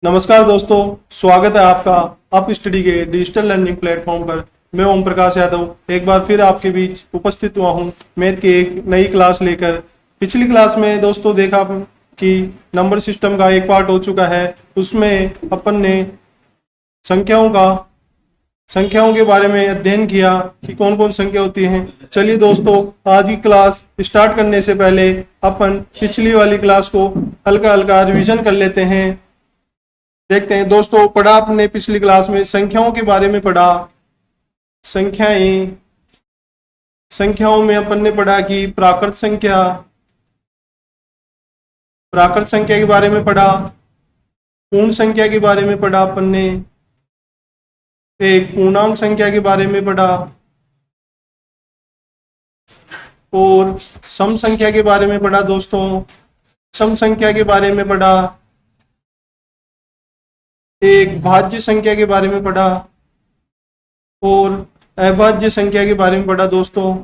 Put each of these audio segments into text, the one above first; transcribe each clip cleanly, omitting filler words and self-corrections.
नमस्कार दोस्तों, स्वागत है आपका अप स्टडी के डिजिटल लर्निंग प्लेटफॉर्म पर। मैं ओम प्रकाश यादव एक बार फिर आपके बीच उपस्थित हुआ हूं मैथ की एक नई क्लास लेकर। पिछली क्लास में दोस्तों देखा कि नंबर सिस्टम का एक पार्ट हो चुका है। उसमें अपन ने संख्याओं के बारे में अध्ययन किया कि कौन कौन संख्या होती हैं। चलिए दोस्तों, आज की क्लास स्टार्ट करने से पहले अपन पिछली वाली क्लास को हल्का हल्का रिवीजन कर लेते हैं। देखते हैं दोस्तों, पढ़ा आपने पिछली क्लास में संख्याओं के बारे में पढ़ा। संख्याओं में अपन ने पढ़ा कि प्राकृत संख्या के बारे में पढ़ा, पूर्ण संख्या के बारे में पढ़ा, अपन ने एक पूर्णांक संख्या के बारे में पढ़ा और सम संख्या के बारे में पढ़ा। दोस्तों, सम संख्या के बारे में पढ़ा, एक भाज्य संख्या के बारे में पढ़ा और अभाज्य संख्या के बारे में पढ़ा। दोस्तों,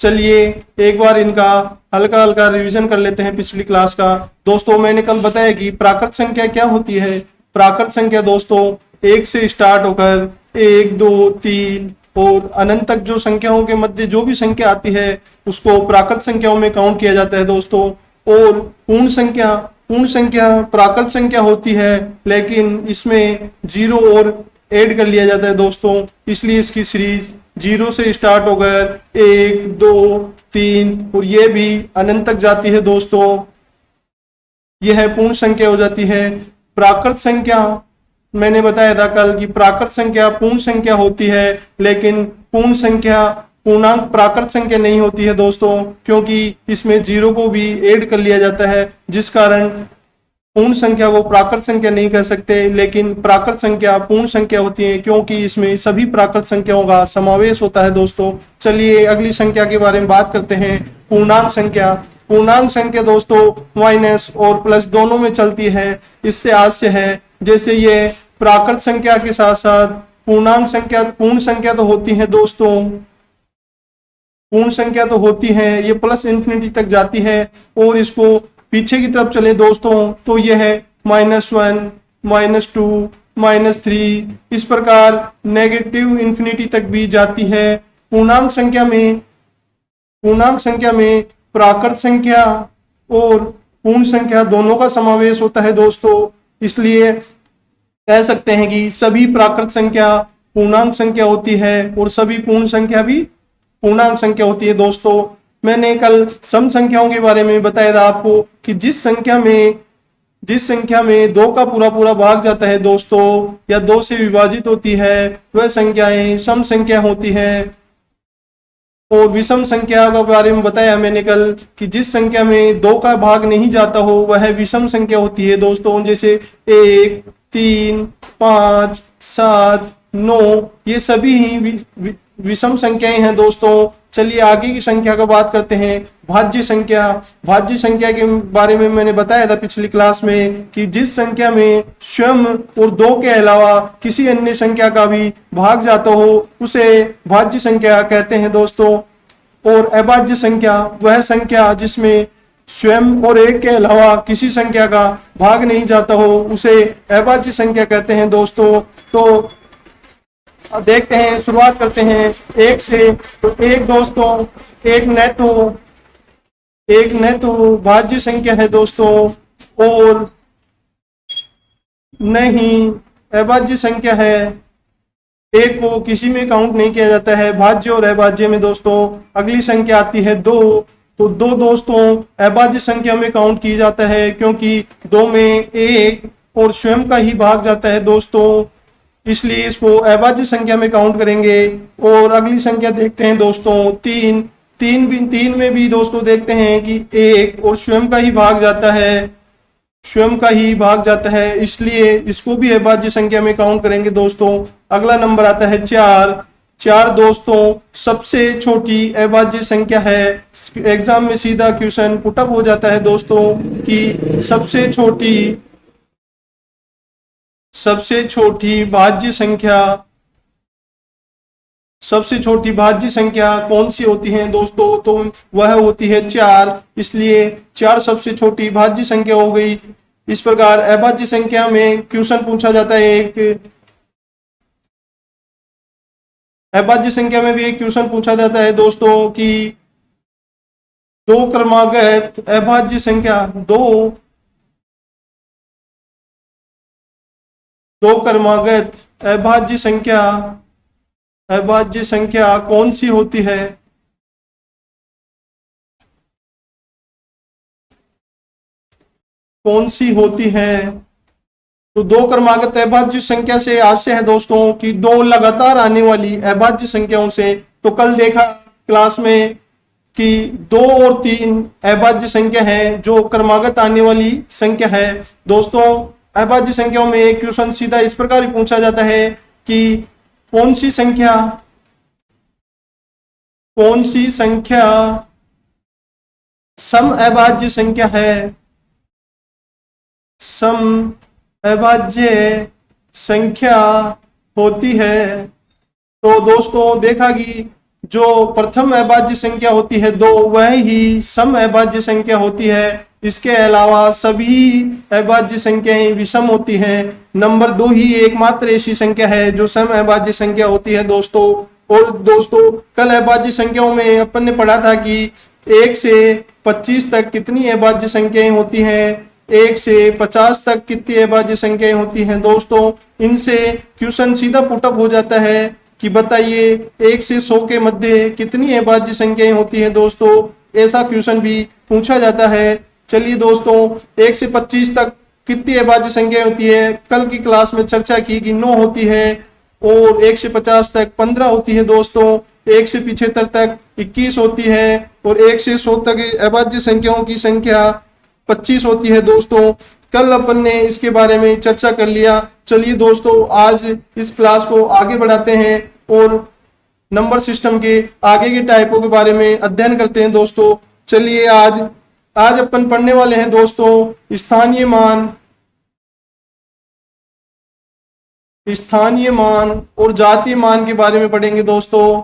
चलिए एक बार इनका हल्का हल्का रिवीजन कर लेते हैं पिछली क्लास का। दोस्तों, मैंने कल बताया कि प्राकृत संख्या क्या होती है। प्राकृत संख्या दोस्तों एक से स्टार्ट होकर 1, 2, 3 और अनंत तक जो संख्याओं के मध्य जो भी संख्या आती है उसको प्राकृत संख्याओं में काउंट किया जाता है दोस्तों। और पूर्ण संख्या प्राकृत संख्या होती है, लेकिन इसमें जीरो और ऐड कर लिया जाता है दोस्तों। इसलिए इसकी सीरीज जीरो से स्टार्ट होकर 1, 2, 3 और ये भी अनंत तक जाती है दोस्तों। यह पूर्ण संख्या हो जाती है। प्राकृत संख्या मैंने बताया था कल कि प्राकृत संख्या पूर्ण संख्या होती है, लेकिन पूर्ण संख्या पूर्णांक प्राकृत संख्या नहीं होती है दोस्तों, क्योंकि इसमें जीरो को भी ऐड कर लिया जाता है, जिस कारण पूर्ण संख्या को प्राकृत संख्या नहीं कह सकते। लेकिन प्राकृत संख्या पूर्ण संख्या होती है क्योंकि इसमें सभी प्राकृत संख्याओं का समावेश होता है दोस्तों। चलिए अगली संख्या के बारे में बात करते हैं, पूर्णांक संख्या। पूर्णांक संख्या दोस्तों माइनस और प्लस दोनों में चलती है। इससे आशय है जैसे ये प्राकृत संख्या के साथ साथ पूर्ण संख्या तो होती है दोस्तों। पूर्ण संख्या तो होती है, ये प्लस इन्फिनिटी तक जाती है। और इसको पीछे की तरफ चले दोस्तों तो यह है -1, -2, -3, इस प्रकार नेगेटिव इन्फिनिटी तक भी जाती है। पूर्णांक संख्या में प्राकृत संख्या और पूर्ण संख्या दोनों का समावेश होता है दोस्तों। इसलिए कह सकते हैं कि सभी प्राकृत संख्या पूर्णांक संख्या होती है और सभी पूर्ण संख्या भी पूर्णांक संख्या होती है दोस्तों। मैंने कल सम संख्याओं के बारे में बताया था आपको कि जिस संख्या में 2 का पूरा भाग जाता है दोस्तों, या 2 से विभाजित होती है, वह संख्याएं सम संख्या होती हैं। और विषम संख्या के बारे में बताया मैंने कल कि जिस संख्या में 2 का भाग नहीं जाता हो वह विषम संख्या होती है दोस्तों। जैसे 1, 3, 5, 7, 9 ये सभी ही विषम संख्याएं हैं दोस्तों। चलिए आगे की संख्या का बात करते हैं, भाज्य संख्या के बारे में मैंने बताया था पिछली क्लास में कि जिस संख्या में स्वयं और 2 के अलावा किसी अन्य संख्या का भी भाग जाता हो उसे भाज्य संख्या कहते हैं दोस्तों। और अभाज्य संख्या वह संख्या जिसमें स्वयं और 1 के अलावा किसी संख्या का भाग नहीं जाता हो उसे अभाज्य संख्या कहते हैं दोस्तों। तो देखते हैं, शुरुआत करते हैं 1 से। तो 1 दोस्तों एक न तो भाज्य संख्या है दोस्तों और न ही अभाज्य संख्या है। 1 को किसी में काउंट नहीं किया जाता है। भाज्य और अभाज्य में दोस्तों अगली संख्या आती है 2। तो 2 दोस्तों अभाज्य संख्या में काउंट की जाता है क्योंकि 2 में 1 और स्वयं का ही भाग जाता है दोस्तों, इसलिए इसको अभाज्य संख्या में काउंट करेंगे। और अगली संख्या देखते हैं दोस्तों 3 में भी दोस्तों देखते हैं कि 1 और स्वयं का ही भाग जाता है, इसलिए इसको भी अभाज्य संख्या में काउंट करेंगे दोस्तों। अगला नंबर आता है 4 दोस्तों सबसे छोटी अभाज्य संख्या है। एग्जाम में सीधा क्वेश्चन पुटअप हो जाता है दोस्तों कि सबसे छोटी भाज्य संख्या कौन सी होती है दोस्तों, तो वह होती है 4। इसलिए 4 सबसे छोटी भाज्य संख्या हो गई। इस प्रकार अभाज्य संख्या में क्वेश्चन पूछा जाता है एक, अभाज्य संख्या में भी एक क्वेश्चन पूछा जाता है दोस्तों कि दो क्रमागत अभाज्य संख्या, दो क्रमागत अभाज्य संख्या कौन सी होती है? कौन सी होती है? तो दो क्रमागत अभाज्य संख्या से आशय है दोस्तों कि दो लगातार आने वाली अभाज्य संख्याओं से। तो कल देखा क्लास में कि 2 और 3 अभाज्य संख्या है जो क्रमागत आने वाली संख्या है। दोस्तों अभाज्य संख्याओं में एक क्वेश्चन सीधा इस प्रकार ही पूछा जाता है कि कौन सी संख्या सम अभाज्य संख्या है, सम अभाज्य संख्या होती है। तो दोस्तों देखा कि जो प्रथम अभाज्य संख्या होती है 2, वह ही सम अभाज्य संख्या होती है। इसके अलावा सभी अभाज्य संख्याएं विषम होती हैं। नंबर 2 ही एकमात्र ऐसी संख्या है जो सम अभाज्य संख्या होती है दोस्तों। और दोस्तों कल अभाज्य संख्याओं में अपन ने पढ़ा था कि 1 से 25 तक कितनी अभाज्य संख्याएं होती हैं, 1 से 50 तक कितनी अभाज्य संख्याएं होती हैं। दोस्तों इनसे क्वेश्चन सीधा पुटअप हो जाता है कि बताइए 1 से 100 के मध्य कितनी अभाज्य संख्याएं होती हैं। दोस्तों ऐसा क्वेश्चन भी पूछा जाता है। चलिए दोस्तों 1 से 25 तक कितनी अभाज्य संख्या होती है, कल की क्लास में चर्चा की कि 9 होती है, और 1 से 50 तक 15 होती है दोस्तों, 1 से 75 तक 21 होती है, और 1 से 100 तक अभाज्य संख्याओं की संख्या 25 होती है दोस्तों। कल अपन ने इसके बारे में चर्चा कर लिया। चलिए दोस्तों आज इस क्लास को आगे बढ़ाते हैं और नंबर सिस्टम के आगे के टाइपों के बारे में अध्ययन करते हैं दोस्तों। चलिए आज अपन पढ़ने वाले हैं दोस्तों स्थानीय मान और जातीय मान के बारे में पढ़ेंगे दोस्तों।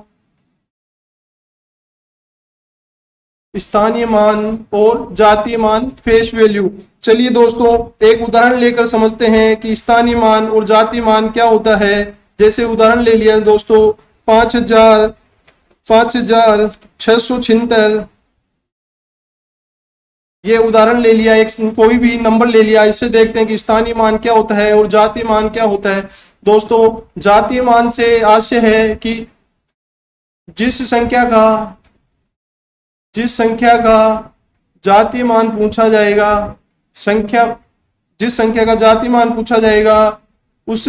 स्थानीय मान और जातीय मान, फेस वैल्यू। चलिए दोस्तों एक उदाहरण लेकर समझते हैं कि स्थानीय मान और जातीय मान क्या होता है। जैसे उदाहरण ले लिया दोस्तों 5676, ये उदाहरण ले लिया, एक कोई भी नंबर ले लिया। इससे देखते हैं कि स्थानीय मान क्या होता है और जातीय मान क्या होता है। दोस्तों जातीय मान से आशय है कि जिस संख्या का जातीय मान पूछा जाएगा, जिस संख्या का जातीय मान पूछा जाएगा उस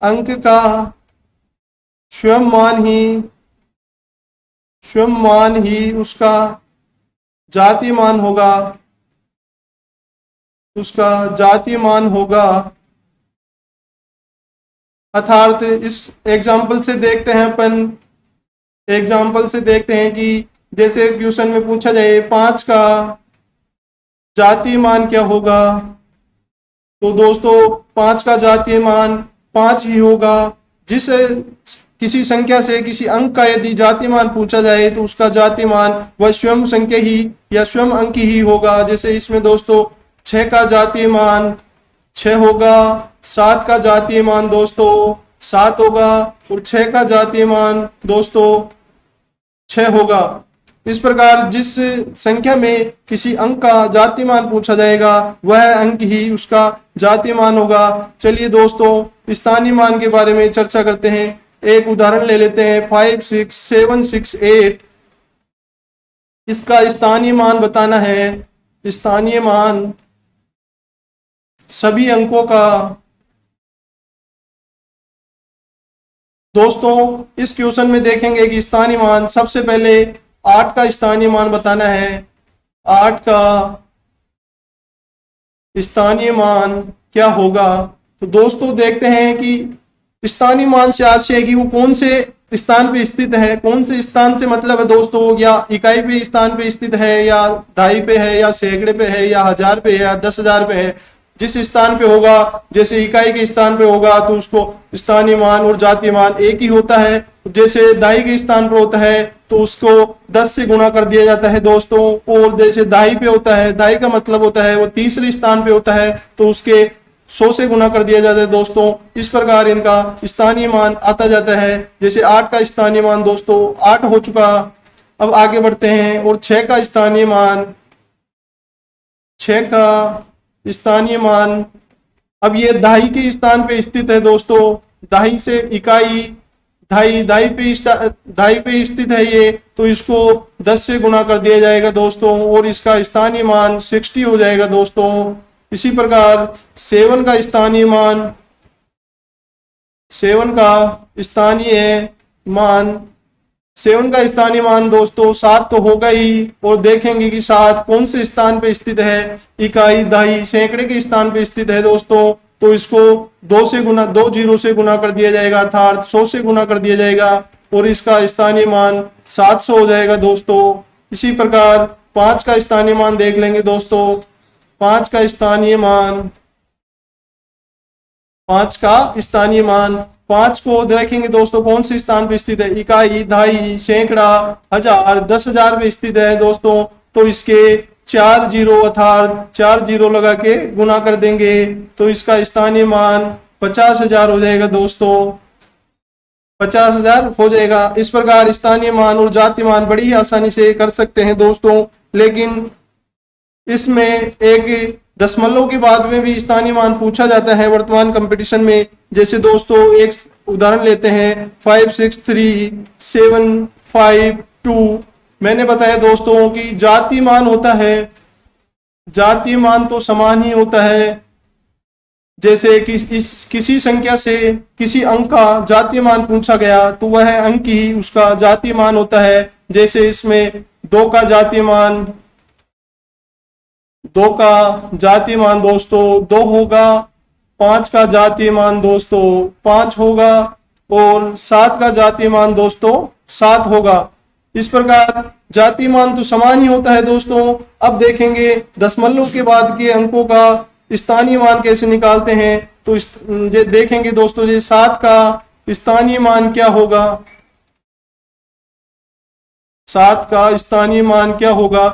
अंक का स्वयं मान ही उसका जातीय मान होगा, अर्थात इस एग्जाम्पल से देखते हैं कि जैसे क्वेश्चन में पूछा जाए 5 का जातीय मान क्या होगा, तो दोस्तों 5 का जातीय मान 5 ही होगा। जिस किसी संख्या से किसी अंक का यदि जातीय मान पूछा जाए तो उसका जातीय मान वह स्वयं संख्या ही या स्वयं अंक ही होगा। जैसे इसमें दोस्तों 6 का जातीय मान 6 होगा, 7 का जातीय मान दोस्तों 7 होगा, और 6 का जातीय मान दोस्तों 6 होगा। इस प्रकार जिस संख्या में किसी अंक का जातीय मान पूछा जाएगा वह अंक ही उसका जातीय मान होगा। चलिए दोस्तों स्थानीय मान के बारे में चर्चा करते हैं। एक उदाहरण ले लेते हैं 56768, इसका स्थानीय मान बताना है। स्थानीय मान सभी अंकों का, दोस्तों इस क्वेश्चन में देखेंगे कि स्थानीय मान, सबसे पहले 8 का स्थानीय मान बताना है। 8 का स्थानीय मान क्या होगा, तो दोस्तों देखते हैं कि स्थानीय मान से आशय है कि वो कौन से स्थान पे स्थित है। कौन से स्थान से मतलब है दोस्तों, या इकाई पे स्थान पे स्थित है, या दहाई पे है, या सैकड़े पे है, या 1000 पे है, या 10,000 पे है। जिस स्थान पे होगा, जैसे इकाई के स्थान पे होगा तो उसको स्थानीय मान और जातीय मान एक ही होता है। जैसे दाई के स्थान पर होता है तो उसको 10 से गुणा कर दिया जाता है दोस्तों। और जैसे दाई पे होता है, दाई का मतलब होता है वो तीसरे स्थान पे होता है तो उसके 100 से गुना कर दिया जाता है दोस्तों। इस प्रकार इनका स्थानीय मान आता जाता है। जैसे 8 का स्थानीय मान दोस्तों 8 हो चुका। अब आगे बढ़ते हैं और 6 का स्थानीय मान, 6 का स्थानीय मान, अब ये दाई के स्थान पे स्थित है दोस्तों। दाई से इकाई, दाई दाई पे स्थित है ये, तो इसको 10 से गुना कर दिया जाएगा दोस्तों और इसका स्थानीय मान 60 हो जाएगा दोस्तों। इसी प्रकार 7 का स्थानीय मान, 7 का स्थानीय मान, 7 का स्थानीय मान दोस्तों 7 तो होगा ही। और देखेंगे कि 7 कौन से स्थान पे स्थित है, इकाई, दहाई, सैकड़े के स्थान पे स्थित है दोस्तों। तो इसको 2 जीरो से गुना कर दिया जाएगा अर्थात 100 से गुना कर दिया जाएगा और इसका स्थानीय मान 700 हो जाएगा दोस्तों। इसी प्रकार 5 का स्थानीय मान देख लेंगे दोस्तों। 5 का स्थानीय मान, 5 का स्थानीय मान, 5 को देखेंगे दोस्तों कौन से स्थान पे स्थित है, इकाई, दहाई, सैकड़ा, हजार, 10,000 पे स्थित है दोस्तों। तो इसके 4 जीरो अर्थात 4 जीरो लगा के गुना कर देंगे तो इसका स्थानीय मान 50,000 हो जाएगा दोस्तों। 50,000 हो जाएगा। इस प्रकार स्थानीय मान और जातीय मान बड़ी ही आसानी से कर सकते हैं दोस्तों। लेकिन इसमें एक दशमलव के बाद में भी स्थानीय मान पूछा जाता है वर्तमान कंपटीशन में। जैसे दोस्तों एक उदाहरण लेते हैं 563752। मैंने बताया दोस्तों कि जातीय मान होता है, जातीय मान तो समान ही होता है। जैसे किसी संख्या से किसी अंक का जातीय मान पूछा गया तो वह अंक ही उसका जातीय मान होता है। जैसे इसमें 2 का जातीय मान, 2 का जातीय मान दोस्तों 2 होगा। 5 का जातीय मान दोस्तों 5 होगा और 7 का जातीय मान दोस्तों 7 होगा। इस प्रकार जातीय मान तो समान ही होता है दोस्तों। अब देखेंगे दशमलव के बाद के अंकों का स्थानीय मान कैसे निकालते हैं। तो ये देखेंगे दोस्तों, ये 7 का स्थानीय मान क्या होगा, 7 का स्थानीय मान क्या होगा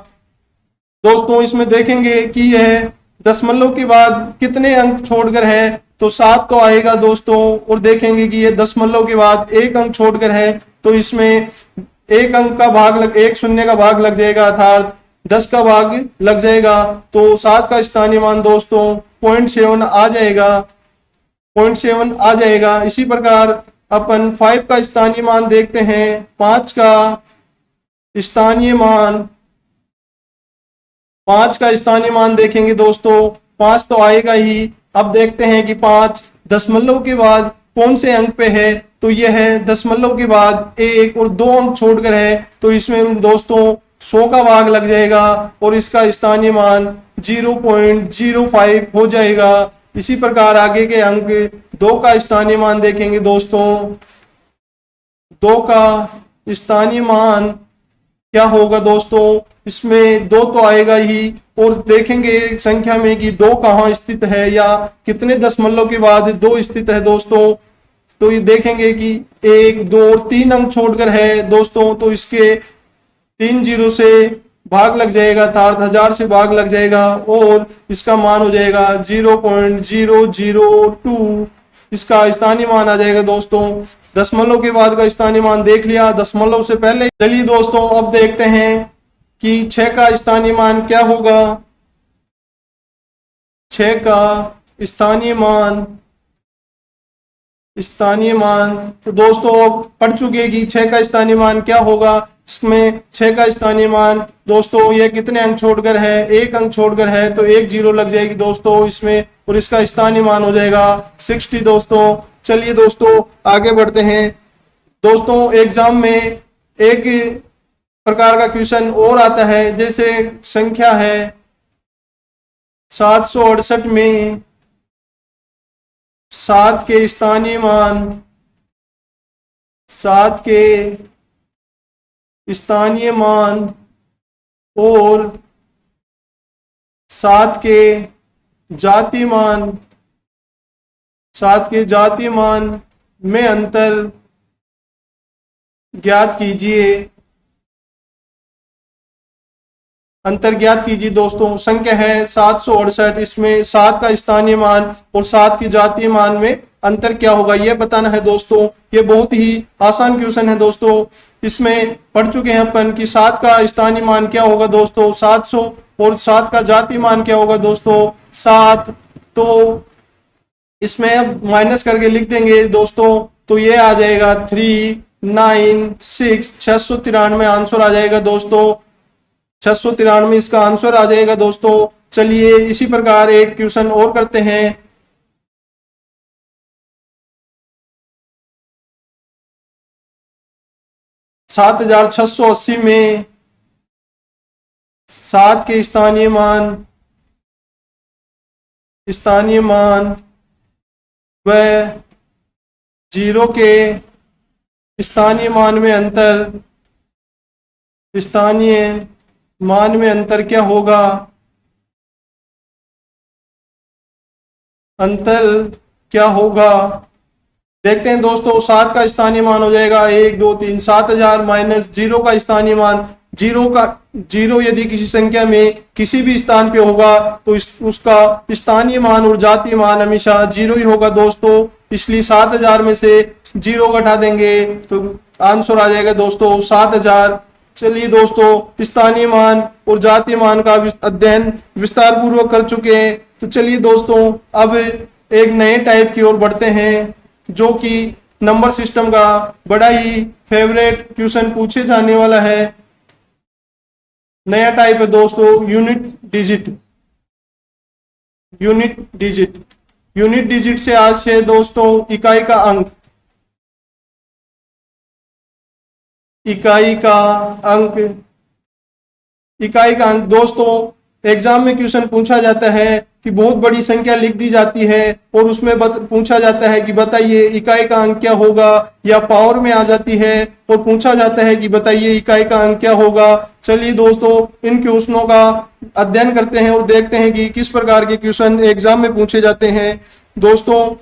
दोस्तों। इसमें देखेंगे कि यह दशमलव के बाद कितने अंक छोड़कर है तो 7 तो आएगा दोस्तों। और देखेंगे कि यह दशमलव के बाद एक अंक छोड़कर है तो इसमें एक अंक का भाग एक शून्य का भाग लग जाएगा अर्थात 10 का भाग लग जाएगा। तो 7 का स्थानीय मान दोस्तों 0.7 आ जाएगा, 0.7 आ जाएगा। इसी प्रकार अपन 5 का स्थानीय मान देखते हैं। 5 का स्थानीय मान, 5 का स्थानीय मान देखेंगे दोस्तों 5 तो आएगा ही। अब देखते हैं कि 5 दशमलव के बाद कौन से अंक पे है तो यह है दशमलव के बाद 1 और 2 अंक छोड़कर है तो इसमें दोस्तों 100 का भाग लग जाएगा और इसका स्थानीय मान 0.05 हो जाएगा। इसी प्रकार आगे के अंक 2 का स्थानीय मान देखेंगे दोस्तों। 2 का स्थानीय मान क्या होगा दोस्तों, इसमें 2 तो आएगा ही। और देखेंगे संख्या में कि 2 कहाँ स्थित है या कितने दशमलव के बाद 2 स्थित है दोस्तों। तो ये देखेंगे कि 1, 2 और 3 अंक छोड़कर है दोस्तों। तो इसके 3 जीरो से भाग लग जाएगा अर्थात 1000 से भाग लग जाएगा और इसका मान हो जाएगा 0.002। इसका स्थानीय मान आ जाएगा दोस्तों। दशमलव के बाद का स्थानीय मान देख लिया, दशमलव से पहले। चलिए दोस्तों अब देखते हैं कि 6 का स्थानीय मान क्या होगा। 6 का स्थानीय मान, स्थानीय मान तो दोस्तों पढ़ चुके कि 6 का स्थानीय मान क्या होगा। इसमें 6 का स्थानीय मान दोस्तों ये कितने अंक छोड़कर है, एक अंक छोड़कर है तो 1 जीरो लग जाएगी दोस्तों इसमें और इसका स्थानीय मान हो जाएगा 60 दोस्तों। चलिए दोस्तों आगे बढ़ते हैं। दोस्तों एग्जाम में एक प्रकार का क्वेश्चन और आता है। जैसे संख्या है 768 में 7 के स्थानीय मान, 7 के स्थानीय मान और 7 के जातिमान, सात के जातिमान में अंतर ज्ञात कीजिए। अंतर ज्ञात कीजिए दोस्तों। संख्या है 768, इसमें 7 का स्थानीय मान और 7 की जातीय मान में अंतर क्या होगा यह बताना है दोस्तों। ये बहुत ही आसान क्वेश्चन है दोस्तों। इसमें पढ़ चुके हैं अपन कि 7 का स्थानीय मान क्या होगा दोस्तों 700, और 7 का जातीय मान क्या होगा दोस्तों 7। तो इसमें अब माइनस करके लिख देंगे दोस्तों, तो ये आ जाएगा 396, 693 आंसर आ जाएगा दोस्तों। 693 इसका आंसर आ जाएगा दोस्तों। चलिए इसी प्रकार एक क्वेश्चन और करते हैं। 7680 में 7 के स्थानीय मान व 0 के स्थानीय मान में अंतर, स्थानीय मान में अंतर क्या होगा, अंतर क्या होगा देखते हैं दोस्तों। 7 का स्थानीय मान हो जाएगा 1 2 3, 7000 माइनस 0 का स्थानीय मान। 0 यदि किसी संख्या में किसी भी स्थान पे होगा तो उसका स्थानीय मान और जातीय मान हमेशा 0 ही होगा दोस्तों। इसलिए 7000 में से 0 घटा देंगे तो आंसर आ जाएगा दोस्तों 7000। चलिए दोस्तों स्थानीय मान और जातीय मान का अध्ययन विस्तार पूर्वक कर चुके हैं। तो चलिए दोस्तों अब एक नए टाइप की ओर बढ़ते हैं जो कि नंबर सिस्टम का बड़ा ही फेवरेट क्वेश्चन पूछे जाने वाला है। नया टाइप है दोस्तों यूनिट डिजिट। यूनिट डिजिट से आज से दोस्तों इकाई का अंक, इकाई का अंक दोस्तों एग्जाम में क्वेश्चन पूछा जाता है कि बहुत बड़ी संख्या लिख दी जाती है और उसमें पूछा जाता है कि बताइए इकाई का अंक क्या होगा, या पावर में आ जाती है और पूछा जाता है कि बताइए इकाई का अंक क्या होगा। चलिए दोस्तों इन क्वेश्चनों का अध्ययन करते हैं और देखते हैं कि किस प्रकार के क्वेश्चन एग्जाम में पूछे जाते हैं। दोस्तों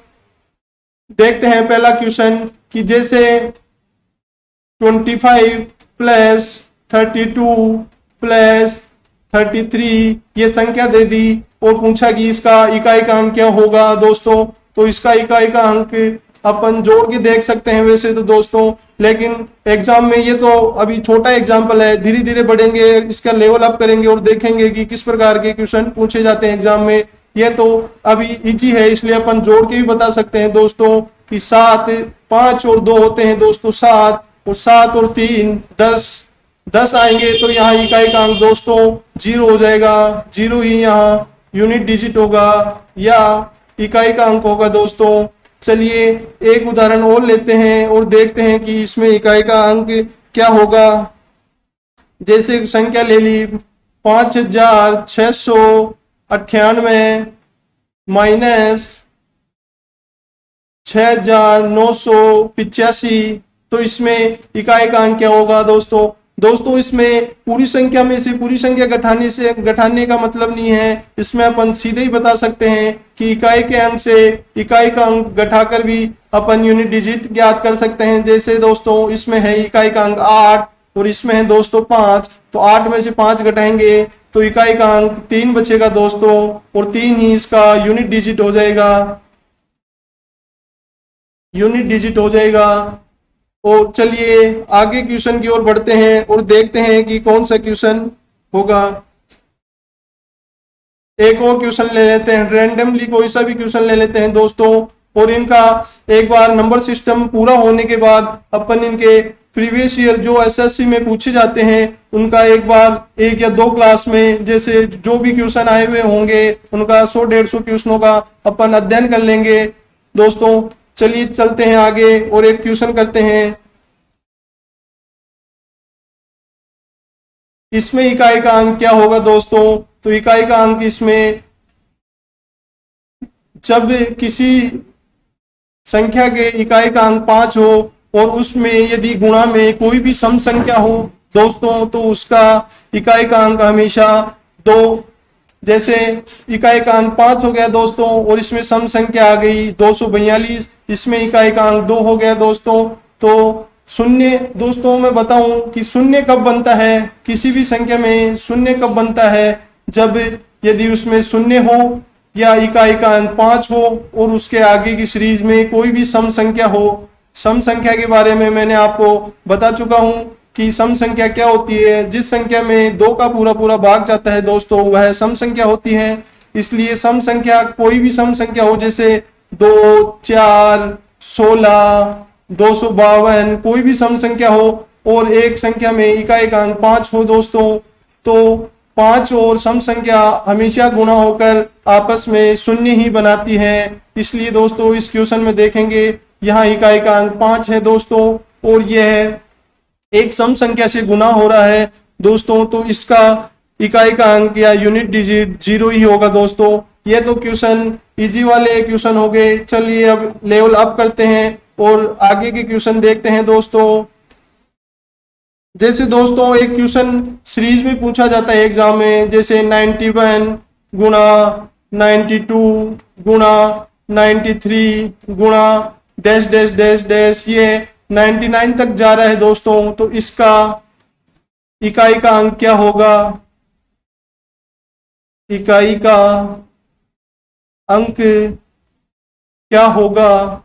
देखते हैं पहला क्वेश्चन कि जैसे 25 प्लस 32 प्लस 33 ये संख्या दे दी और पूछा कि इसका इकाई का अंक क्या होगा दोस्तों। तो इसका इकाई का अंक अपन जोड़ के देख सकते हैं वैसे तो दोस्तों, लेकिन एग्जाम में ये तो अभी छोटा एग्जाम्पल है, धीरे धीरे बढ़ेंगे, इसका लेवल अप करेंगे और देखेंगे कि किस प्रकार के क्वेश्चन पूछे जाते हैं एग्जाम में। ये तो अभी इजी है इसलिए अपन जोड़ के भी बता सकते हैं दोस्तों कि 7, 5 और 2 होते हैं दोस्तों 7, और 7 और 3 10 आएंगे तो यहाँ इकाई का अंक दोस्तों 0 हो जाएगा। 0 ही यहाँ यूनिट डिजिट होगा या इकाई का अंक होगा दोस्तों। चलिए एक उदाहरण और लेते हैं और देखते हैं कि इसमें इकाई का अंक क्या होगा। जैसे संख्या ले ली 5698 माइनस 6985, तो इसमें इकाई का अंक क्या होगा दोस्तों। इसमें पूरी संख्या में से पूरी संख्या घटाने का मतलब नहीं है, इसमें अपन सीधे ही बता सकते हैं कि इकाई के अंक से इकाई का अंक घटाकर भी अपन यूनिट डिजिट ज्ञात कर सकते हैं। जैसे दोस्तों इसमें है इकाई का अंक 8 और इसमें है दोस्तों 5, तो 8 में से 5 घटाएंगे तो इकाई का अंक 3 बचेगा दोस्तों, और 3 ही इसका यूनिट डिजिट हो जाएगा। और चलिए आगे क्वेश्चन की ओर बढ़ते हैं और देखते हैं कि कौन सा क्वेश्चन होगा। एक और क्वेश्चन ले लेते हैं, रैंडमली कोई सा भी क्वेश्चन ले लेते हैं दोस्तों, और इनका एक बार नंबर सिस्टम पूरा होने के बाद अपन इनके प्रीवियस ईयर जो एसएससी में पूछे जाते हैं उनका एक बार 1 या 2 क्लास में जैसे जो भी क्वेश्चन आए हुए होंगे उनका 100-150 क्वेश्चनों का अपन अध्ययन कर लेंगे दोस्तों। चलिए चलते हैं आगे और एक क्वेश्चन करते हैं। इसमें इकाई का अंक क्या होगा दोस्तों। तो इकाई का अंक इसमें जब किसी संख्या के इकाई का अंक 5 हो और उसमें यदि गुणा में कोई भी सम संख्या हो दोस्तों तो उसका इकाई का अंक हमेशा जैसे इकाई का अंक 5 हो गया दोस्तों, और इसमें सम संख्या आ गई 242, इसमें इकाई का अंक 2 हो गया दोस्तों। तो शून्य दोस्तों मैं बताऊं कि शून्य कब बनता है, किसी भी संख्या में शून्य कब बनता है, जब यदि उसमें शून्य हो या इकाई का अंक 5 हो और उसके आगे की सीरीज में कोई भी सम संख्या हो। सम संख्या के बारे में मैंने आपको बता चुका हूं कि सम संख्या क्या होती है। जिस संख्या में 2 का पूरा पूरा भाग जाता है दोस्तों, वह सम संख्या होती है। इसलिए सम संख्या कोई भी सम संख्या हो, जैसे 2, 4, 16, 252, कोई भी सम संख्या हो और एक संख्या में इकाई का अंक 5 हो दोस्तों, तो 5 और सम संख्या हमेशा गुणा होकर आपस में शून्य ही बनाती है। इसलिए दोस्तों इस क्वेश्चन में देखेंगे, यहाँ इकाई का अंक 5 है दोस्तों और यह एक सम संख्या से गुना हो रहा है दोस्तों, तो इसका इकाई का अंक या यूनिट डिजिट 0 ही होगा दोस्तों। ये तो क्वेश्चन इजी वाले क्वेश्चन हो गए। चलिए अब लेवल अप करते हैं और आगे के क्वेश्चन देखते हैं दोस्तों। जैसे दोस्तों एक क्वेश्चन सीरीज में पूछा जाता है एग्जाम में, जैसे 91 गुणा 92 गुणा 93 गुणा डैश डैश डैश डैश, ये 99 तक जा रहा है दोस्तों, तो इसका इकाई का अंक क्या होगा, इकाई का अंक क्या होगा।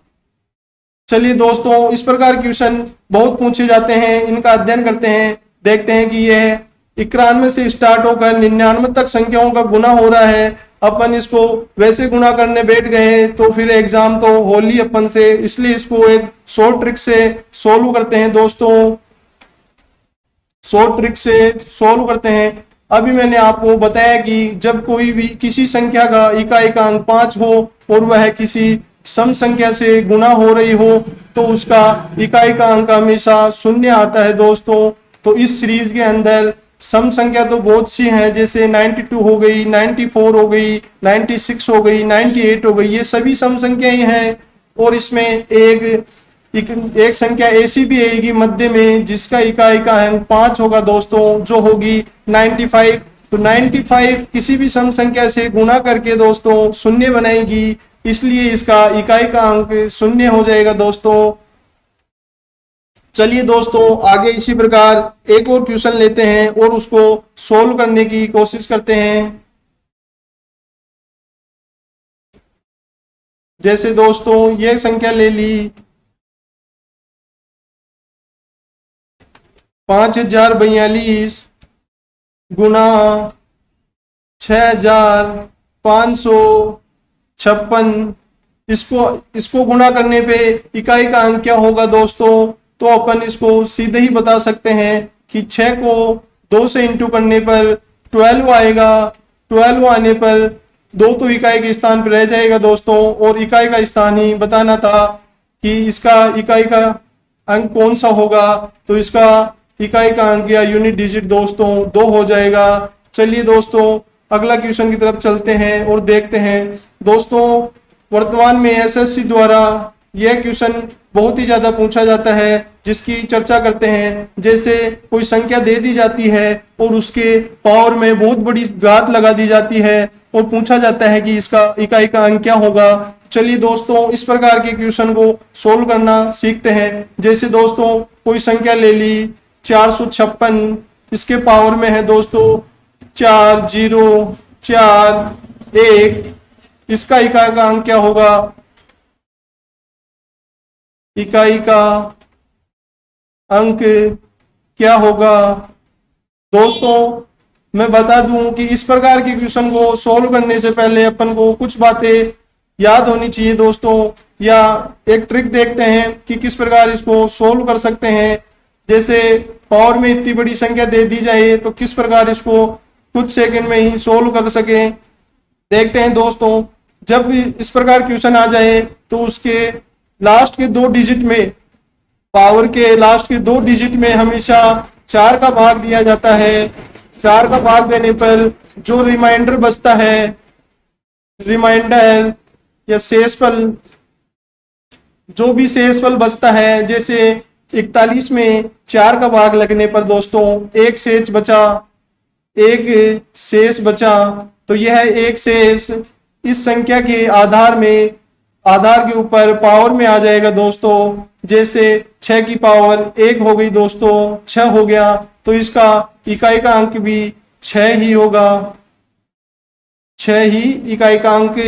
चलिए दोस्तों इस प्रकार क्वेश्चन बहुत पूछे जाते हैं, इनका अध्ययन करते हैं, देखते हैं कि यह 91 से स्टार्ट होकर 99 तक संख्याओं का गुना हो रहा है। अपन इसको वैसे गुना करने बैठ गए तो फिर एग्जाम तो होली अपन से, इसलिए इसको एक शॉर्ट ट्रिक से सोल्व करते हैं दोस्तों, शॉर्ट ट्रिक से सोल्व करते हैं। अभी मैंने आपको बताया कि जब कोई भी किसी संख्या का इकाई का अंक 5 हो और वह किसी सम संख्या से गुना हो रही हो तो उसका इकाई का अंक हमेशा शून्य आता है दोस्तों। तो इस सीरीज के अंदर सम संख्या तो बहुत सी हैं, जैसे 92 हो गई, 94 हो गई, 96 हो गई, 98 हो गई, ये सभी सम संख्याएं हैं। और इसमें एक संख्या ऐसी भी आएगी मध्य में जिसका इकाई का अंक 5 होगा दोस्तों, जो होगी 95। तो 95 किसी भी सम संख्या से गुना करके दोस्तों शून्य बनाएगी, इसलिए इसका इकाई का अंक शून्य हो जाएगा दोस्तों। चलिए दोस्तों आगे इसी प्रकार एक और क्वेश्चन लेते हैं और उसको सोल्व करने की कोशिश करते हैं। जैसे दोस्तों ये संख्या ले ली 5042 गुना 6556, इसको गुणा करने पे इकाई का अंक क्या होगा दोस्तों। तो अपन इसको सीधे ही बता सकते हैं कि 6 को 2 से इंटू करने पर 12 आएगा। 12 आने पर 2 तो इकाई के स्थान पर रह जाएगा दोस्तों, और इकाई का स्थान ही बताना था कि इसका इकाई का अंक कौन सा होगा। तो इसका इकाई का अंक या यूनिट डिजिट दोस्तों 2 हो जाएगा। चलिए दोस्तों अगला क्वेश्चन की तरफ चलते हैं और देखते हैं दोस्तों। वर्तमान में एसएससी द्वारा यह क्वेश्चन बहुत ही ज्यादा पूछा जाता है, जिसकी चर्चा करते हैं। जैसे कोई संख्या दे दी जाती है और उसके पावर में बहुत बड़ी घात लगा दी जाती है और पूछा जाता है कि इसका इकाई का अंक क्या होगा। चलिए दोस्तों इस प्रकार के क्वेश्चन को सोल्व करना सीखते हैं। जैसे दोस्तों कोई संख्या ले ली 456, इसके पावर में है दोस्तों 4 0 4 1, इसका इकाई का अंक क्या होगा, इकाई का अंक क्या होगा। दोस्तों मैं बता दूं कि इस प्रकार के क्वेश्चन को सोल्व करने से पहले अपन को कुछ बातें याद होनी चाहिए दोस्तों, या एक ट्रिक देखते हैं कि किस प्रकार इसको सोल्व कर सकते हैं। जैसे पावर में इतनी बड़ी संख्या दे दी जाए तो किस प्रकार इसको कुछ सेकंड में ही सोल्व कर सके। देखते हैं दोस्तों, जब भी इस प्रकार क्वेश्चन आ जाए तो उसके लास्ट के 2 डिजिट में, पावर के लास्ट के 2 डिजिट में हमेशा 4 का भाग दिया जाता है। 4 का भाग देने पर जो रिमाइंडर बचता है, रिमाइंडर या शेषफल, जो भी शेषफल बचता है, जैसे 41 में 4 का भाग लगने पर दोस्तों एक शेष बचा, तो यह एक शेष इस संख्या के आधार में, आधार के ऊपर पावर में आ जाएगा दोस्तों। जैसे 6 की पावर 1 हो गई दोस्तों, 6 हो गया, तो इसका इकाई का अंक भी 6 ही होगा, 6 ही इकाई का अंक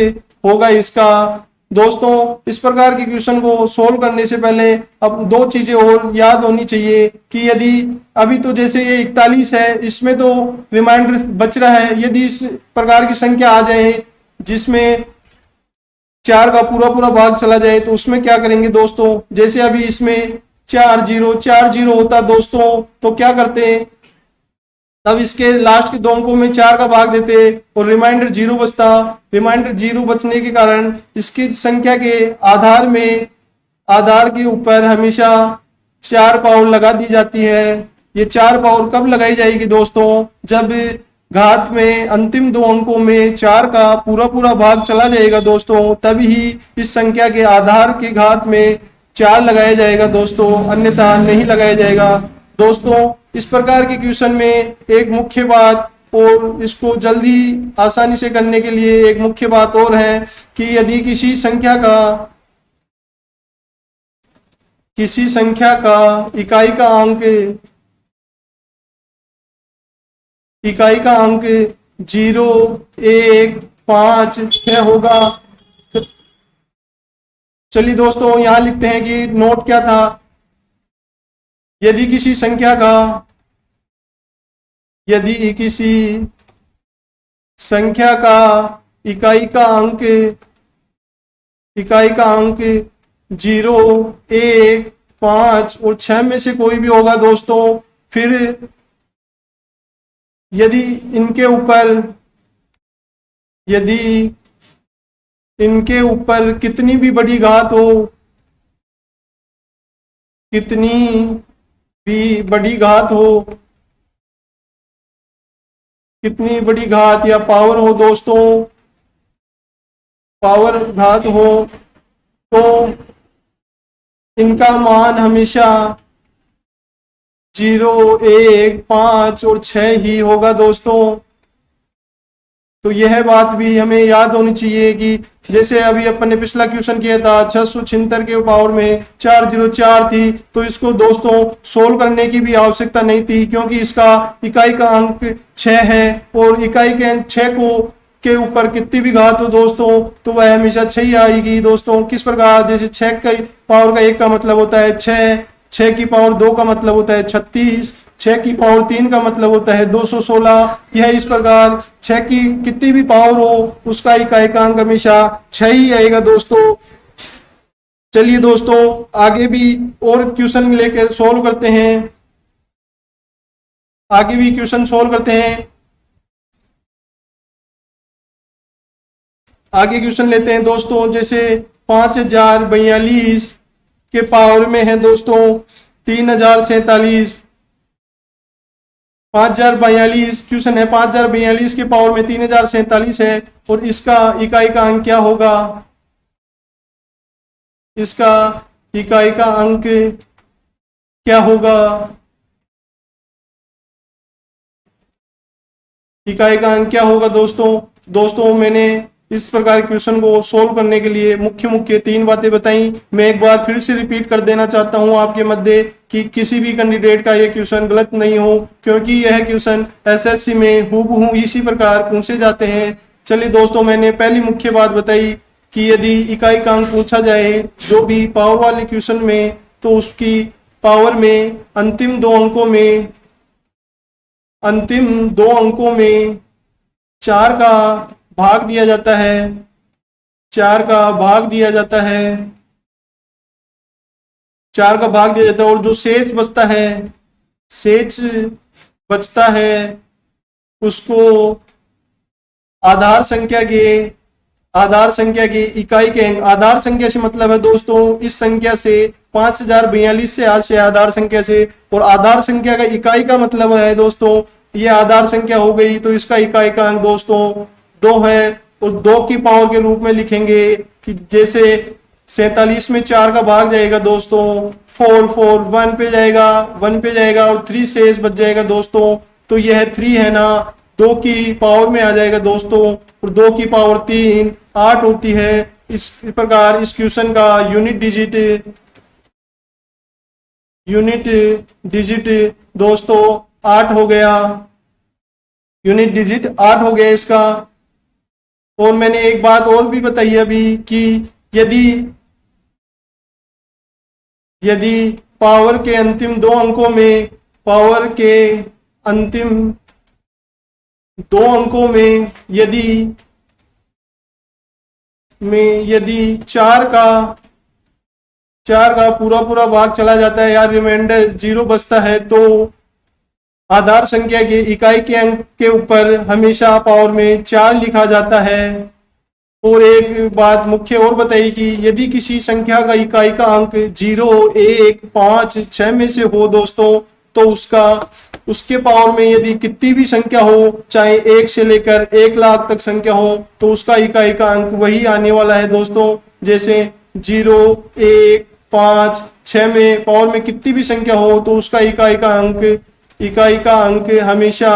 होगा इसका। दोस्तों इस प्रकार के क्वेश्चन को सोल्व करने से पहले अब दो चीजें और याद होनी चाहिए कि यदि अभी तो जैसे ये 41 है, इसमें तो रिमाइंडर बच रहा है। यदि इस प्रकार की संख्या आ जाए जिसमें 4 का पूरा पूरा भाग चला जाए तो उसमें क्या करेंगे दोस्तों। जैसे अभी इसमें 4 0 होता दोस्तों, तो क्या करते, तब इसके लास्ट के 2 अंकों में 4 का भाग देते और रिमाइंडर 0 बचता। रिमाइंडर 0 बचने के कारण इसकी संख्या के आधार में, आधार के ऊपर हमेशा 4 पावर लगा दी जाती है। ये 4 पावर कब लगाई जाएगी दोस्तों, जब घात में अंतिम 2 अंकों में 4 का पूरा पूरा भाग चला जाएगा दोस्तों, तभी इस संख्या के आधार के घात में 4 लगाया जाएगा दोस्तों, अन्यथा नहीं लगाया जाएगा। दोस्तों इस प्रकार के क्वेश्चन में एक मुख्य बात, और इसको जल्दी आसानी से करने के लिए एक मुख्य बात और है कि यदि किसी संख्या का इकाई का अंक 0 1 5 6 होगा। चलिए दोस्तों यहां लिखते हैं कि नोट क्या था। यदि किसी संख्या का इकाई का अंक 0 1 5 और 6 में से कोई भी होगा दोस्तों, फिर यदि इनके ऊपर कितनी भी बड़ी घात हो, कितनी भी बड़ी घात या पावर हो दोस्तों, पावर घात हो, तो इनका मान हमेशा 0 1 5 और 6 ही होगा दोस्तों। तो यह बात भी हमें याद होनी चाहिए कि जैसे अभी अपन ने पिछला क्वेश्चन किया था 676 के पावर में 404 थी, तो इसको दोस्तों सोल्व करने की भी आवश्यकता नहीं थी, क्योंकि इसका इकाई का अंक 6 है और इकाई के अंक 6 के ऊपर कितनी भी घात हो दोस्तों तो वह हमेशा 6 ही आएगी दोस्तों। किस प्रकार, जैसे 6 की पावर का 1 का मतलब होता है 6, 6 की पावर 2 का मतलब होता है 36, 6 की पावर 3 का मतलब होता है 216। यह इस प्रकार 6 की कितनी भी पावर हो उसका इकाई का अंक हमेशा 6 ही आएगा दोस्तों। चलिए दोस्तों आगे भी और क्वेश्चन लेकर सोल्व करते हैं, आगे क्वेश्चन लेते हैं दोस्तों। जैसे 5042 के पावर में है दोस्तों 3047, 5042 क्वेश्चन है, 5042 के पावर में 3047 है और इसका इकाई का अंक क्या होगा, इसका इकाई का अंक क्या होगा, इकाई का अंक क्या होगा दोस्तों मैंने इस प्रकार क्वेश्चन को सोल्व करने के लिए मुख्य 3 बातें बताई। मैं एक बार फिर से रिपीट कर देना चाहता हूं आपके मध्य कि किसी भी कैंडिडेट का ये क्वेश्चन गलत नहीं हो, क्योंकि यह क्वेश्चन एसएससी में हूबहू इसी प्रकार पूछे जाते हैं। चलिए दोस्तों मैंने पहली मुख्य बात बताई कि यदि इकाई का अंक पूछा जाए जो भी पावर वाले क्वेश्चन में, तो उसकी पावर में अंतिम दो अंकों में 4 का भाग दिया जाता है, 4 का भाग दिया जाता है और जो शेष बचता है उसको आधार संख्या के इकाई के अंक, आधार संख्या से मतलब है दोस्तों इस संख्या से 5042 से आज से आधार संख्या से, और आधार संख्या का इकाई का मतलब है दोस्तों ये आधार संख्या हो गई, तो इसका इकाई का अंक दोस्तों 2 है और 2 की पावर के रूप में लिखेंगे कि जैसे 47 में 4 का भाग जाएगा दोस्तों 4 4 1 पे जाएगा और 3 शेष बच जाएगा दोस्तों, तो यह 3 है ना 2 की पावर में आ जाएगा दोस्तों, और 2 की पावर 3 8 होती है। इस प्रकार इस क्वेश्चन का यूनिट डिजिट दोस्तों 8 हो गया, यूनिट डिजिट 8 हो गया इसका। और मैंने एक बात और भी बताई अभी कि यदि पावर के अंतिम 2 अंकों में यदि 4 का पूरा भाग चला जाता है या रिमाइंडर 0 बचता है, तो आधार संख्या के इकाई के अंक के ऊपर हमेशा पावर में 4 लिखा जाता है। और एक बात मुख्य और बताई कि यदि किसी संख्या का इकाई का अंक 0, 1, 5, 6 में से हो दोस्तों, तो उसके पावर में यदि कितनी भी संख्या हो, चाहे 1 से लेकर 1 लाख तक संख्या हो, तो उसका इकाई का अंक वही आने वाला है दोस्तों। जैसे 0, 1, 5, 6 में पावर में कितनी भी संख्या हो, तो उसका इकाई का अंक हमेशा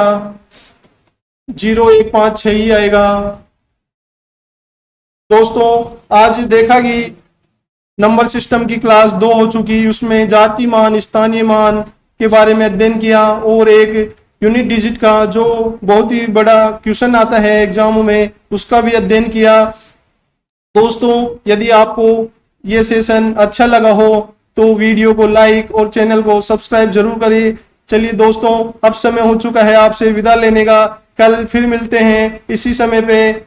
0, 1, 5, 6 ही आएगा। दोस्तों आज देखा कि नंबर सिस्टम की क्लास 2 हो चुकी, उसमें जाति मान, स्थानीय मान के बारे में अध्ययन किया, और एक यूनिट डिजिट का जो बहुत ही बड़ा क्वेश्चन आता है एग्जामों में, उसका भी अध्ययन किया। दोस्तों यदि आपको ये सेशन अच्छा लगा हो तो वीडियो को लाइक और चैनल को सब्सक्राइब जरूर करिए। चलिए दोस्तों, अब समय हो चुका है आपसे विदा लेने का। कल फिर मिलते हैं इसी समय पे।